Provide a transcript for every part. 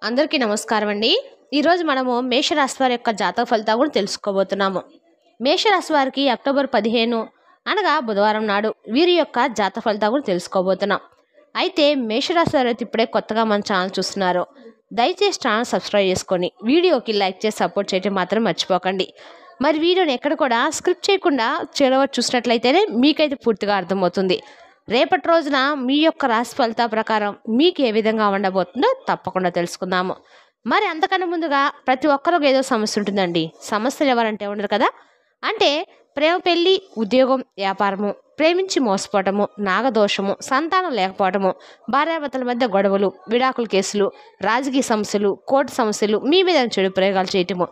అందరికీ నమస్కారం అండి. ఈరోజు మనము మేషరాశి వారి యొక్క జాతక ఫలితాలు కూడా తెలుసుకోబోతున్నాము. మేషరాశి వారికి అక్టోబర్ 15 అనగా బుధవారం నాడు వీరి యొక్క జాతక ఫలితాలు కూడా తెలుసుకోబోతున్నాం. అయితే మేషరాశి వారు అయితే ఇప్పుడే కొత్తగా మన ఛానల్ చూస్తున్నారు. దయచేసి ఛానల్ సబ్స్క్రైబ్ చేసుకొని వీడియోకి లైక్ చేసి సపోర్ట్ చేయడం మాత్రం మర్చిపోకండి. మరి వీడియోని ఎక్కడ కూడా స్క్రిప్ట్ చేయకుండా చివరి చూసినట్లయితేనే మీకైతే పూర్తిగా అర్థమవుతుంది. రేపటి రోజున మీ యొక్క రాశి ఫలితాల ప్రకారం మీకు ఏ విధంగా ఉండబోతుందో తప్పకుండా తెలుసుకుందాము. మరి అంతకన్నా ముందుగా ప్రతి ఒక్కరికి ఏదో సమస్య ఉంటుందండి. సమస్యలు ఎవరంటే ఉండరు కదా. అంటే ప్రేమ, పెళ్లి, ఉద్యోగం, వ్యాపారము, ప్రేమించి మోసపోవటము, నాగదోషము, సంతానం లేకపోవటము, భార్యాభర్తల మధ్య గొడవలు, విడాకుల కేసులు, రాజకీయ సమస్యలు, కోర్టు సమస్యలు, మీ మీద చెడు ప్రయోగాలు చేయటము,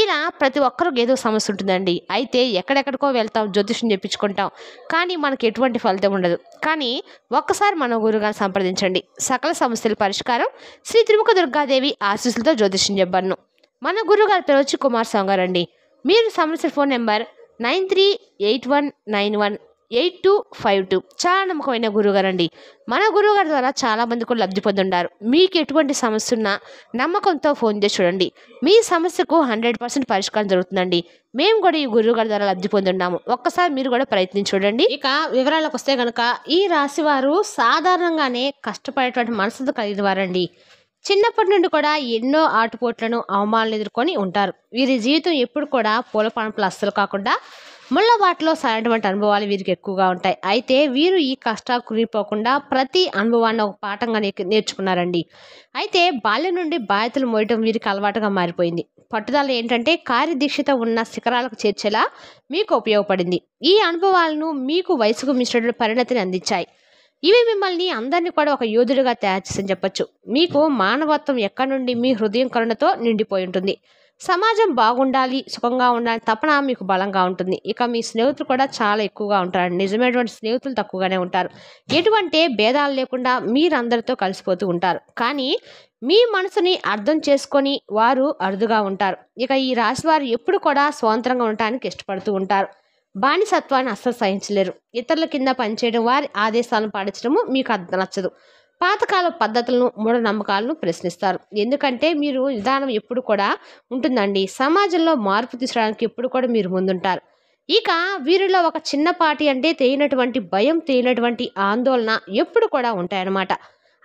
ఇలా ప్రతి ఒక్కరికి ఏదో సమస్య ఉంటుందండి. అయితే ఎక్కడెక్కడికో వెళ్తాం, జ్యోతిష్యం చెప్పించుకుంటాం, కానీ మనకి ఎటువంటి ఫలితం ఉండదు. కానీ ఒక్కసారి మన గురుగారిని సంప్రదించండి. సకల సమస్యల పరిష్కారం శ్రీ త్రిముఖ దుర్గాదేవి ఆశీస్సులతో జ్యోతిష్యం చెప్పను. మన గురుగారి పేరు వచ్చి కుమార్ స్వామి గారు అండి. మీరు సమస్యల ఫోన్ నెంబర్ 9381918252. చాలా నమ్మకమైన గురుగారు అండి. మన గురువుగారి ద్వారా చాలా మంది కూడా లబ్ధి పొందుంటారు. మీకు ఎటువంటి సమస్య ఉన్నా నమ్మకంతో ఫోన్ చేసి చూడండి. మీ సమస్యకు 100% పరిష్కారం జరుగుతుందండి. మేము కూడా ఈ గురువుగారి ద్వారా లబ్ధి పొందున్నాము. ఒక్కసారి మీరు కూడా ప్రయత్నించి చూడండి. ఇక వివరాలకు వస్తే కనుక ఈ రాశి వారు సాధారణంగానే కష్టపడేటువంటి మనసుతో కలిగిన వారండి. చిన్నప్పటి నుండి కూడా ఎన్నో ఆటుపోట్లను, అవమానాలు ఎదుర్కొని ఉంటారు. వీరి జీవితం ఎప్పుడు కూడా పూల పాన్పులు అస్సలు కాకుండా ముళ్ళబాటలో సాగినటువంటి అనుభవాలు వీరికి ఎక్కువగా ఉంటాయి. అయితే వీరు ఈ కష్టాలు కురిగిపోకుండా ప్రతి అనుభవాన్ని ఒక పాఠంగా నేర్చుకున్నారండి. అయితే బాల్యం నుండి బాధ్యతలు మోయటం వీరికి అలవాటుగా మారిపోయింది. పట్టుదల ఏంటంటే కార్యదీక్షత ఉన్న శిఖరాలకు చేర్చేలా మీకు ఉపయోగపడింది. ఈ అనుభవాలను మీకు వయసుకు మించినటువంటి పరిణతిని అందించాయి. ఇవి మిమ్మల్ని అందరినీ కూడా ఒక యోధుడిగా తయారు చేసని చెప్పొచ్చు. మీకు మానవత్వం ఎక్కడి నుండి మీ హృదయం కరుణతో నిండిపోయి ఉంటుంది. సమాజం బాగుండాలి, సుఖంగా ఉండాలి తపన మీకు బలంగా ఉంటుంది. ఇక మీ స్నేహితులు కూడా చాలా ఎక్కువగా ఉంటారు. నిజమైనటువంటి స్నేహితులు తక్కువగానే ఉంటారు. ఎటువంటి భేదాలు లేకుండా మీరందరితో కలిసిపోతూ ఉంటారు. కానీ మీ మనసుని అర్థం చేసుకొని వారు అరుదుగా ఉంటారు. ఇక ఈ రాశి వారు ఎప్పుడు కూడా స్వతంత్రంగా ఉండటానికి ఇష్టపడుతూ ఉంటారు. బానిసత్వాన్ని అస్సలు సహించలేరు. ఇతరుల కింద పనిచేయడం, వారి ఆదేశాలను పాటించడము మీకు నచ్చదు. పాతకాల పద్ధతులను, మూఢనమ్మకాలను ప్రశ్నిస్తారు. ఎందుకంటే మీరు విధానం ఎప్పుడు కూడా ఉంటుందండి. సమాజంలో మార్పు తీసుకురావడానికి ఎప్పుడు కూడా మీరు ముందుంటారు. ఇక వీరిలో ఒక చిన్నపాటి అంటే తెలియనటువంటి భయం, తెలియనటువంటి ఆందోళన ఎప్పుడు కూడా ఉంటాయన్నమాట.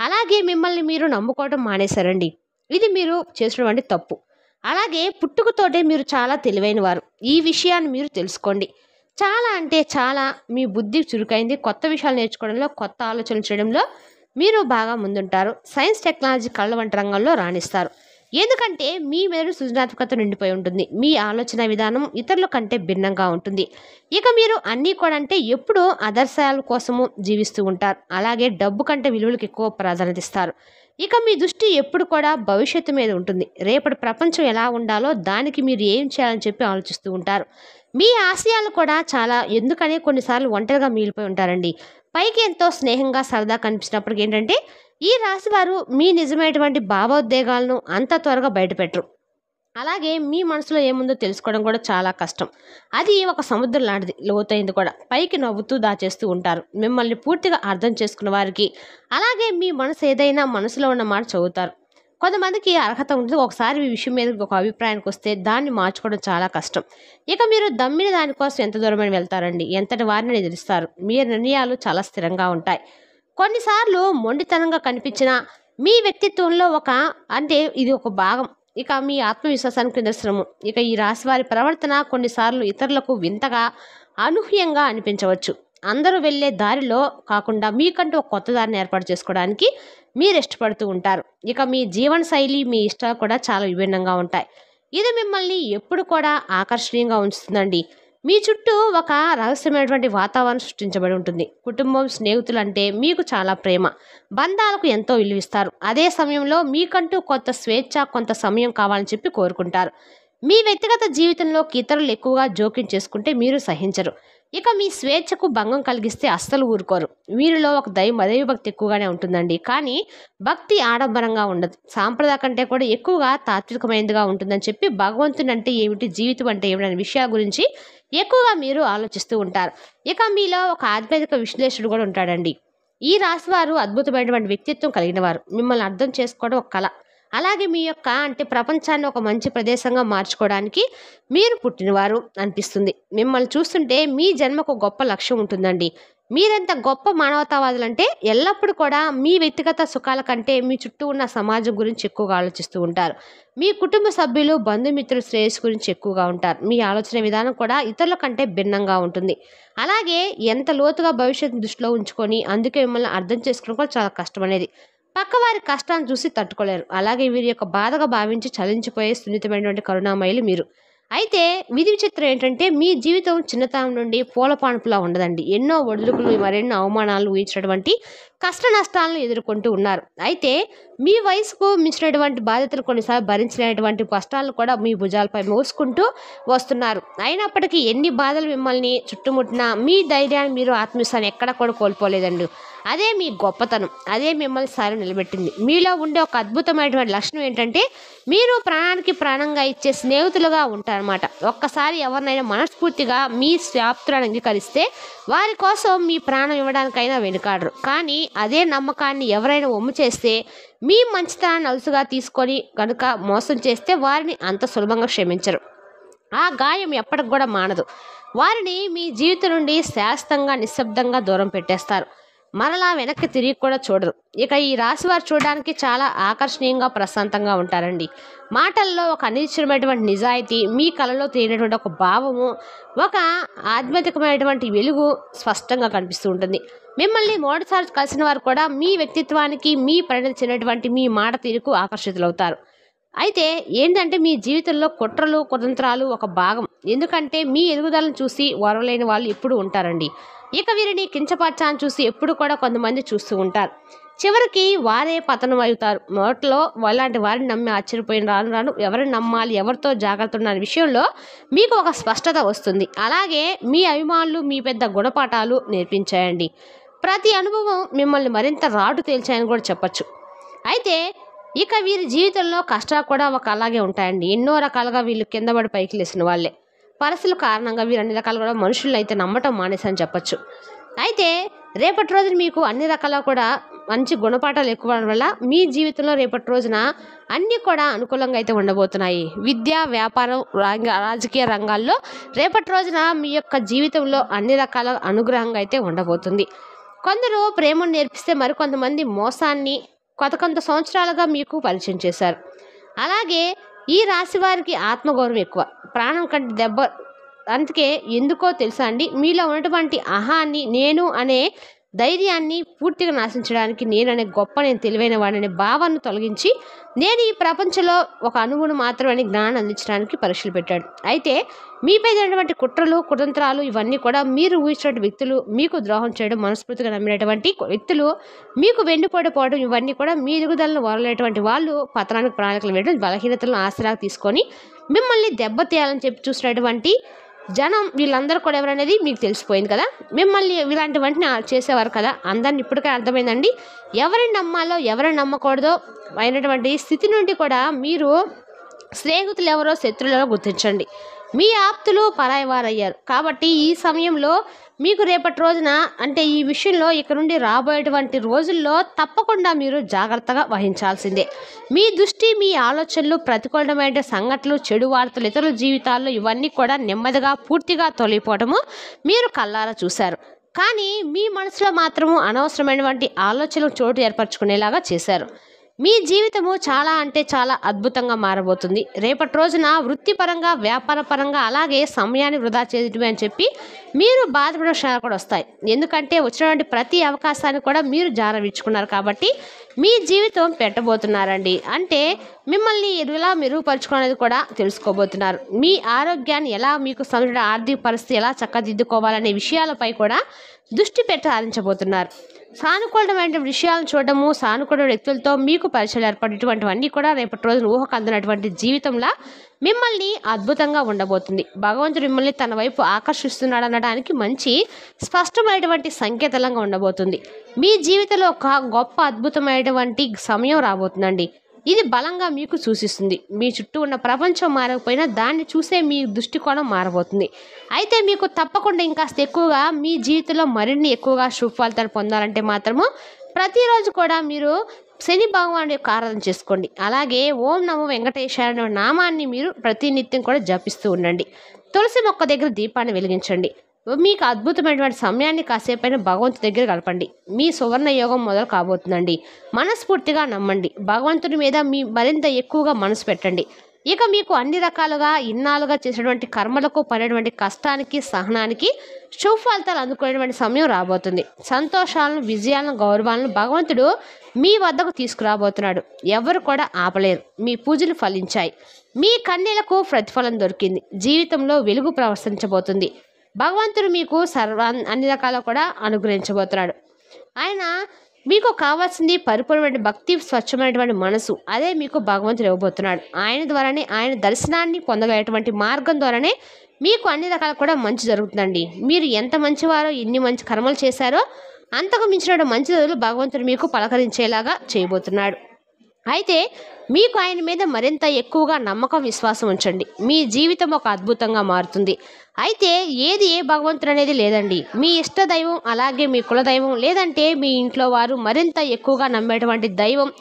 అలాగే మిమ్మల్ని మీరు నమ్ముకోవడం మానేశారండి. ఇది మీరు చేసినటువంటి తప్పు. అలాగే పుట్టుకతోటే మీరు చాలా తెలివైన వారు. ఈ విషయాన్ని మీరు తెలుసుకోండి. చాలా అంటే చాలా మీ బుద్ధి చురుకైంది. కొత్త విషయాలు నేర్చుకోవడంలో, కొత్త ఆలోచనలు చేయడంలో మీరు బాగా ముందుంటారు. సైన్స్, టెక్నాలజీ, కళ్ళ వంటి రంగంలో రాణిస్తారు. ఎందుకంటే మీ మీద సృజనాత్మకత నిండిపోయి ఉంటుంది. మీ ఆలోచన విధానం ఇతరుల కంటే భిన్నంగా ఉంటుంది. ఇక మీరు అన్నీ కూడా అంటే ఎప్పుడూ ఆదర్శాల కోసము జీవిస్తూ ఉంటారు. అలాగే డబ్బు కంటే విలువలకు ఎక్కువ ప్రాధాన్యత ఇస్తారు. ఇక మీ దృష్టి ఎప్పుడు కూడా భవిష్యత్తు మీద ఉంటుంది. రేపటి ప్రపంచం ఎలా ఉండాలో దానికి మీరు ఏం చేయాలని చెప్పి ఆలోచిస్తూ ఉంటారు. మీ ఆశయాలు కూడా చాలా ఎందుకనే కొన్నిసార్లు ఒంటరిగా మిగిలిపోయి ఉంటారండి. పైకి ఎంతో స్నేహంగా సరదా కనిపించినప్పటికీ ఏంటంటే ఈ రాశి వారు మీ నిజమైనటువంటి భావోద్వేగాలను అంత త్వరగా బయటపెట్టరు. అలాగే మీ మనసులో ఏముందో తెలుసుకోవడం కూడా చాలా కష్టం. అది ఒక సముద్రం లాంటిది, లోతైంది కూడా. పైకి నవ్వుతూ దాచేస్తూ ఉంటారు. మిమ్మల్ని పూర్తిగా అర్థం చేసుకున్న వారికి అలాగే మీ మనసు ఏదైనా మనసులో ఉన్న మాట చదువుతారు. కొంతమందికి అర్హత ఉంటుంది. ఒకసారి ఈ విషయం మీద ఒక అభిప్రాయానికి వస్తే దాన్ని మార్చుకోవడం చాలా కష్టం. ఇక మీరు దమ్మిన దానికోసం ఎంత దూరమైన వెళ్తారండి. ఎంతటి వారిని ఎదిరిస్తారు. మీ నిర్ణయాలు చాలా స్థిరంగా ఉంటాయి. కొన్నిసార్లు మొండితనంగా కనిపించిన మీ వ్యక్తిత్వంలో ఇది ఒక భాగం. ఇక మీ ఆత్మవిశ్వాసానికి నిదర్శనము. ఇక ఈ రాశి వారి ప్రవర్తన కొన్నిసార్లు ఇతరులకు వింతగా, అనూహ్యంగా అనిపించవచ్చు. అందరూ వెళ్ళే దారిలో కాకుండా మీకంటూ ఒక కొత్త దారిని ఏర్పాటు చేసుకోవడానికి మీరు ఇష్టపడుతూ ఉంటారు. ఇక మీ జీవన శైలి, మీ ఇష్టాలు కూడా చాలా విభిన్నంగా ఉంటాయి. ఇది మిమ్మల్ని ఎప్పుడు కూడా ఆకర్షణీయంగా ఉంచుతుందండి. మీ చుట్టూ ఒక రహస్యమైనటువంటి వాతావరణం సృష్టించబడి ఉంటుంది. కుటుంబం, స్నేహితులు అంటే మీకు చాలా ప్రేమ, బంధాలకు ఎంతో విలువిస్తారు. అదే సమయంలో మీకంటూ కొంత స్వేచ్ఛ, కొంత సమయం కావాలని చెప్పి కోరుకుంటారు. మీ వ్యక్తిగత జీవితంలోకి ఇతరులు ఎక్కువగా జోక్యం చేసుకుంటే మీరు సహించరు. ఇక మీ స్వేచ్ఛకు భంగం కలిగిస్తే అస్సలు ఊరుకోరు. వీరిలో ఒక దైవభక్తి ఎక్కువగానే ఉంటుందండి. కానీ భక్తి ఆడంబరంగా ఉండదు. సాంప్రదాయ కంటే కూడా ఎక్కువగా తాత్వికమైనదిగా ఉంటుందని చెప్పి భగవంతుని అంటే ఏమిటి, జీవితం అంటే ఏమిటి అనే విషయాల గురించి ఎక్కువగా మీరు ఆలోచిస్తూ ఉంటారు. ఇక మీలో ఒక ఆధ్యాత్మిక విశ్లేషకుడు కూడా ఉంటాడండి. ఈ రాశి వారు అద్భుతమైనటువంటి వ్యక్తిత్వం కలిగిన వారు. మిమ్మల్ని అర్థం చేసుకోవడం ఒక కళ. అలాగే మీ యొక్క అంటే ప్రపంచాన్ని ఒక మంచి ప్రదేశంగా మార్చుకోవడానికి మీరు పుట్టినవారు అనిపిస్తుంది. మిమ్మల్ని చూస్తుంటే మీ జన్మకు గొప్ప లక్ష్యం ఉంటుందండి. మీరెంత గొప్ప మానవతావాదులంటే ఎల్లప్పుడూ కూడా మీ వ్యక్తిగత సుఖాల కంటే మీ చుట్టూ ఉన్న సమాజం గురించి ఎక్కువగా ఆలోచిస్తూ ఉంటారు. మీ కుటుంబ సభ్యులు, బంధుమిత్రుల శ్రేయస్సు గురించి ఎక్కువగా ఉంటారు. మీ ఆలోచన విధానం కూడా ఇతరుల కంటే భిన్నంగా ఉంటుంది. అలాగే ఎంత లోతుగా భవిష్యత్తు దృష్టిలో ఉంచుకొని అందుకే మిమ్మల్ని అర్థం చేసుకోవడం కూడా చాలా కష్టమనేది. పక్కవారి కష్టాన్ని చూసి తట్టుకోలేరు. అలాగే వీరి యొక్క బాధగా భావించి చలించిపోయే సున్నితమైనటువంటి కరుణామయులు మీరు. అయితే విధి విచిత్రం ఏంటంటే మీ జీవితం చిన్నతనం నుండి పూల పానుపులా ఉండదండి. ఎన్నో ఒడిదుడుకులు, మరెన్నో అవమానాలు ఊహించినటువంటి కష్ట నష్టాలను ఎదుర్కొంటూ ఉన్నారు. అయితే మీ వయసుకు మించినటువంటి బాధ్యతలు కొన్నిసార్లు భరించినటువంటి కష్టాలను కూడా మీ భుజాలపై మోసుకుంటూ వస్తున్నారు. అయినప్పటికీ ఎన్ని బాధలు మిమ్మల్ని చుట్టుముట్టినా మీ ధైర్యాన్ని, మీరు ఆత్మవిశ్వాసాన్ని ఎక్కడ కూడా కోల్పోలేదండి. అదే మీ గొప్పతనం. అదే మిమ్మల్ని స్థాయిలో నిలబెట్టింది. మీలో ఉండే ఒక అద్భుతమైనటువంటి లక్షణం ఏంటంటే మీరు ప్రాణానికి ప్రాణంగా ఇచ్చే స్నేహితులుగా ఉంటారన్నమాట. ఒక్కసారి ఎవరినైనా మనస్ఫూర్తిగా మీ శాప్తులను అంగీకరిస్తే వారి కోసం మీ ప్రాణం ఇవ్వడానికైనా వెనుకాడరు. కానీ అదే నమ్మకాన్ని ఎవరైనా ఒమ్ము చేస్తే, మీ మంచితనాన్ని అలుసుగా తీసుకొని కనుక మోసం చేస్తే వారిని అంత సులభంగా క్షమించరు. ఆ గాయం ఎప్పటికి కూడా మానదు. వారిని మీ జీవితం నుండి శాశ్వతంగా నిశ్శబ్దంగా దూరం పెట్టేస్తారు. మరలా వెనక్కి తిరిగి కూడా చూడరు. ఇక ఈ రాశి వారు చూడడానికి చాలా ఆకర్షణీయంగా, ప్రశాంతంగా ఉంటారండి. మాటల్లో ఒక అనిశ్చయమైనటువంటి నిజాయితీ, మీ కళలో తెలియనటువంటి ఒక భావము, ఒక ఆధ్యాత్మికమైనటువంటి వెలుగు స్పష్టంగా కనిపిస్తూ ఉంటుంది. మిమ్మల్ని మొదటిసారి కలిసిన వారు కూడా మీ వ్యక్తిత్వానికి, మీ పరిణతి చెందినటువంటి మీ మాట తీరుకు ఆకర్షితులవుతారు. అయితే ఏంటంటే మీ జీవితంలో కుట్రలు, కుతంత్రాలు ఒక భాగం. ఎందుకంటే మీ ఎదుగుదలను చూసి ఓర్వలేని వాళ్ళు ఎప్పుడు ఉంటారండి. ఇక వీరిని కించపరచాలని చూసి ఎప్పుడు కూడా కొంతమంది చూస్తూ ఉంటారు. చివరికి వారే పతనం అవుతారు. మొదట్లో అలాంటి వారిని నమ్మి ఆశ్చర్యపోయిన రాను రాను ఎవరిని నమ్మాలి, ఎవరితో జాగ్రత్త ఉన్న విషయంలో మీకు ఒక స్పష్టత వస్తుంది. అలాగే మీ అభిమానులు మీ పెద్ద గుణపాఠాలు నేర్పించాయండి. ప్రతి అనుభవం మిమ్మల్ని మరింత రాటు తేల్చాయని కూడా చెప్పచ్చు. అయితే ఇక వీరి జీవితంలో కష్టాలు కూడా ఒక అలాగే ఉంటాయండి. ఎన్నో రకాలుగా వీళ్ళు కింద పడి పైకి లేసిన వాళ్ళే. పరిస్థితుల కారణంగా వీరు అన్ని రకాలు కూడా మనుషులను అయితే నమ్మటం మానేసని చెప్పచ్చు. అయితే రేపటి రోజున మీకు అన్ని రకాల కూడా మంచి గుణపాఠాలు ఎక్కువ వల్ల మీ జీవితంలో రేపటి రోజున అన్నీ కూడా అనుకూలంగా అయితే ఉండబోతున్నాయి. విద్య, వ్యాపారం, రాజకీయ రంగాల్లో రేపటి రోజున మీ యొక్క జీవితంలో అన్ని రకాల అనుగ్రహంగా అయితే ఉండబోతుంది. కొందరు ప్రేమను నేర్పిస్తే మరికొంతమంది మోసాన్ని కొంత సంవత్సరాలుగా మీకు పరిచయం చేశారు. అలాగే ఈ రాశి వారికి ఆత్మగౌరవం ఎక్కువ, ప్రాణం కంటే దెబ్బ. అందుకే ఎందుకో తెలుసా అండి, మీలో ఉన్నటువంటి అహాన్ని, నేను అనే ధైర్యాన్ని పూర్తిగా నాశించడానికి నేను తెలివైన వాడనే భావాన్ని తొలగించి నేను ఈ ప్రపంచంలో ఒక అణువును మాత్రమే జ్ఞానం అందించడానికి పరీక్షలు పెట్టాడు. అయితే మీపై జరిగినటువంటి కుట్రలు, కుతంత్రాలు ఇవన్నీ కూడా మీరు ఊహించినటువంటి వ్యక్తులు, మీకు ద్రోహం చేయడం, మనస్ఫూర్తిగా నమ్మినటువంటి వ్యక్తులు మీకు వెన్నుపోవడం, ఇవన్నీ కూడా మీ ఎదుగుదలను వరలేటువంటి వాళ్ళు పతనానికి ప్రణాళికలు వేయడం, బలహీనతలను ఆసరాగా తీసుకొని మిమ్మల్ని దెబ్బతీయాలని చెప్పి చూసినటువంటి జనం వీళ్ళందరూ కూడా ఎవరనేది మీకు తెలిసిపోయింది కదా. మిమ్మల్ని ఇలాంటి వెంటనే చేసేవారు కదా. అందరిని ఇప్పటికే అర్థమైందండి. ఎవరిని నమ్మాలో ఎవరిని నమ్మకూడదో అయినటువంటి స్థితి నుండి కూడా మీరు స్నేహితులు ఎవరో, శత్రువులు ఎవరో గుర్తించండి. మీ ఆప్తులు పరాయివారయ్యారు. కాబట్టి ఈ సమయంలో మీకు రేపటి రోజున అంటే ఈ విషయంలో ఇక నుండి రాబోయేటువంటి రోజుల్లో తప్పకుండా మీరు జాగ్రత్తగా వహించాల్సిందే. మీ దృష్టి, మీ ఆలోచనలు, ప్రతికూలమైన సంఘటనలు, చెడు వార్తలు, ఇతరుల జీవితాల్లో ఇవన్నీ కూడా నెమ్మదిగా పూర్తిగా తొలగిపోవటము మీరు కళ్ళారా చూశారు. కానీ మీ మనసులో మాత్రము అనవసరమైనటువంటి ఆలోచనలు చోటు ఏర్పరచుకునేలాగా చేశారు. మీ జీవితము చాలా అంటే చాలా అద్భుతంగా మారబోతుంది. రేపటి రోజున వృత్తిపరంగా, వ్యాపారపరంగా, అలాగే సమయాన్ని వృధా చేయటమే అని చెప్పి మీరు బాధపడే విషయాలు కూడా వస్తాయి. ఎందుకంటే వచ్చినటువంటి ప్రతి అవకాశాన్ని కూడా మీరు జారవించుకున్నారు కాబట్టి మీ జీవితం పెట్టబోతున్నారండి. అంటే మిమ్మల్ని ఎలా మెరుగుపరుచుకునేది కూడా తెలుసుకోబోతున్నారు. మీ ఆరోగ్యాన్ని ఎలా, మీకు సంబంధించిన ఆర్థిక పరిస్థితి ఎలా చక్కదిద్దుకోవాలనే విషయాలపై కూడా దృష్టి పెట్టి సాధించబోతున్నారు. సానుకూలమైన విషయాలను చూడడము, సానుకూల వ్యక్తులతో మీకు పరిచయాలు ఏర్పడేటువంటివన్నీ కూడా రేపటి రోజున ఊహకు అందినటువంటి జీవితంలో మిమ్మల్ని అద్భుతంగా ఉండబోతుంది. భగవంతుడు మిమ్మల్ని తన వైపు ఆకర్షిస్తున్నాడు అనడానికి మంచి స్పష్టమైనటువంటి సంకేతాలంగా ఉండబోతుంది. మీ జీవితంలో ఒక గొప్ప అద్భుతమైనటువంటి సమయం రాబోతుందండి. ఇది బలంగా మీకు సూచిస్తుంది. మీ చుట్టూ ఉన్న ప్రపంచం మారకపోయినా దాన్ని చూసే మీ దృష్టికోణం మారబోతుంది. అయితే మీకు తప్పకుండా ఇంకాస్త ఎక్కువగా మీ జీవితంలో మరిన్ని ఎక్కువగా శుభ ఫలితాలు పొందాలంటే మాత్రము ప్రతిరోజు కూడా మీరు శని భగవానుడి యొక్క ఆరాధన చేసుకోండి. అలాగే ఓం నమో వెంకటేశాయ అనే నామాన్ని మీరు ప్రతినిత్యం కూడా జపిస్తూ ఉండండి. తులసి మొక్క దగ్గర దీపాన్ని వెలిగించండి. మీకు అద్భుతమైనటువంటి సమయాన్ని కాసేపైనా భగవంతుడి దగ్గర గడపండి. మీ సువర్ణ యోగం మొదలు కాబోతుందండి. మనస్ఫూర్తిగా నమ్మండి. భగవంతుడి మీద మీ మరింత ఎక్కువగా మనసు పెట్టండి. ఇక మీకు అన్ని రకాలుగా ఇన్నాళ్ళుగా చేసినటువంటి కర్మలకు పడినటువంటి కష్టానికి సహనానికి ఫలితాలు అందుకునేటువంటి సమయం రాబోతుంది. సంతోషాలను, విజయాలను, గౌరవాలను భగవంతుడు మీ వద్దకు తీసుకురాబోతున్నాడు. ఎవరు కూడా ఆపలేరు. మీ పూజలు ఫలించాయి. మీ కన్నీళ్లకు ప్రతిఫలం దొరికింది. జీవితంలో వెలుగు ప్రవర్తించబోతుంది. భగవంతుడు మీకు అన్ని రకాలు కూడా అనుగ్రహించబోతున్నాడు. ఆయన మీకు కావాల్సింది పరిపూర్ణమైన భక్తి, స్వచ్ఛమైనటువంటి మనసు. అదే మీకు భగవంతుడు ఇవ్వబోతున్నాడు. ఆయన ద్వారానే, ఆయన దర్శనాన్ని పొందగలిగేటువంటి మార్గం ద్వారానే మీకు అన్ని రకాలు కూడా మంచి జరుగుతుందండి. మీరు ఎంత మంచివారో, ఎన్ని మంచి కర్మలు చేశారో అంతకు మించిన మంచి రోజులు భగవంతుడు మీకు పలకరించేలాగా చేయబోతున్నాడు. అయితే మీకు ఆయన మీద మరింత ఎక్కువగా నమ్మకం, విశ్వాసం ఉంచండి. మీ జీవితం ఒక అద్భుతంగా మారుతుంది. అయితే ఏది ఏ భగవంతుడు అనేది లేదండి. మీ ఇష్ట దైవం, అలాగే మీ కులదైవం, లేదంటే మీ ఇంట్లో వారు మరింత ఎక్కువగా నమ్మేటువంటి దైవం,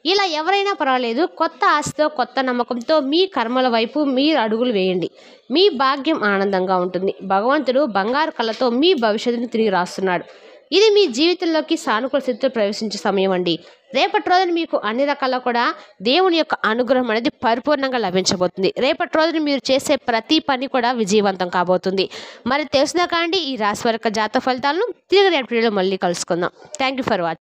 ఇలా ఎవరైనా పర్వాలేదు. కొత్త ఆశతో, కొత్త నమ్మకంతో మీ కర్మల వైపు మీరు అడుగులు వేయండి. మీ భాగ్యం ఆనందంగా ఉంటుంది. భగవంతుడు బంగారు కళ్ళతో మీ భవిష్యత్తును తిరిగి రాస్తున్నాడు. ఇది మీ జీవితంలోకి సానుకూల స్థితితో ప్రవేశించే సమయం అండి. రేపటి రోజున మీకు అన్ని రకాల కూడా దేవుని యొక్క అనుగ్రహం అనేది పరిపూర్ణంగా లభించబోతుంది. రేపటి రోజున మీరు చేసే ప్రతి పని కూడా విజయవంతం కాబోతుంది. మరి తెలిసినా కాండి ఈ రాశి వారి యొక్క జాతక ఫలితాలను తిరిగి రేపటి వీడియోలో మళ్ళీ కలుసుకుందాం. Thank you for watching.